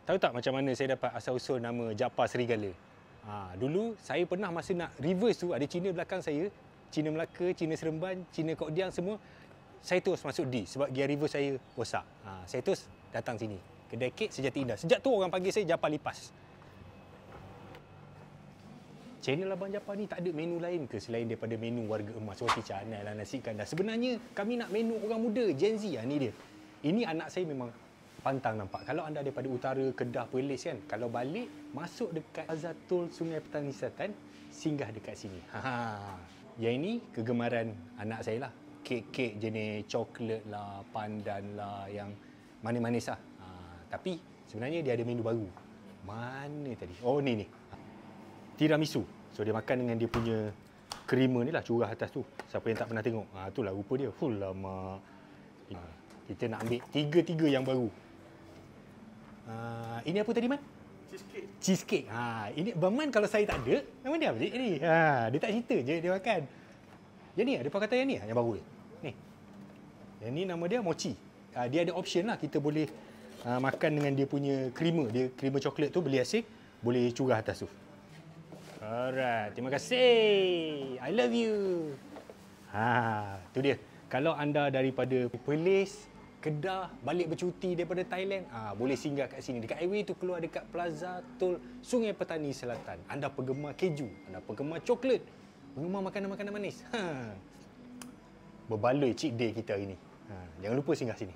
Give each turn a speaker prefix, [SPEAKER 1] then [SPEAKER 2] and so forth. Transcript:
[SPEAKER 1] Tahu tak macam mana saya dapat asal-usul nama Jaafar Serigala? Dulu saya pernah masa nak reverse tu, ada Cina belakang saya, Cina Melaka, Cina Seremban, Cina Kokdiang semua. Saya terus masuk D sebab gear reverse saya rosak. Saya terus datang sini. Kedai kek Sejati Indah. Sejak tu orang panggil saya Jaafar Lipas. Channel Abang Jaafar ni tak ada menu lain ke selain daripada menu warga emas, roti canai lah, nasi kandar. Sebenarnya kami nak menu orang muda, Gen Z ni dia. Ini anak saya memang pantang nampak. Kalau anda daripada utara, Kedah, Perlis kan, kalau balik, masuk dekat Azatul Sungai Petani Selatan, singgah dekat sini. Yang ini kegemaran anak saya lah. Kek-kek jenis coklat lah, pandan lah, yang manis-manis lah. Tapi sebenarnya dia ada menu baru. Mana tadi? Oh ni. Tiramisu. So dia makan dengan dia punya creamer ni lah, curah atas tu. Siapa yang tak pernah tengok, itulah rupa dia. Lama. Kita nak ambil tiga-tiga yang baru. Ini apa tadi, Man?
[SPEAKER 2] Cheesecake.
[SPEAKER 1] Cheesecake. Ini Abang kalau saya tak ada, memang dia ambil ni. Dia tak cerita je, dia makan. Yang ni, ada kata yang ni yang baru ni. Yang ni nama dia mochi. Dia ada option lah, kita boleh makan dengan dia punya creamer. Dia creamer coklat tu beli asyik, boleh curah atas tu. Alright, terima kasih. I love you. Tu dia. Kalau anda daripada Perlis, Kedah, balik bercuti daripada Thailand, boleh singgah kat sini. Dekat highway tu keluar dekat Plaza Tol Sungai Petani Selatan. Anda penggemar keju, anda penggemar coklat, penggemar makanan-makanan manis. Berbaloi cheat day kita hari ni. Jangan lupa singgah sini.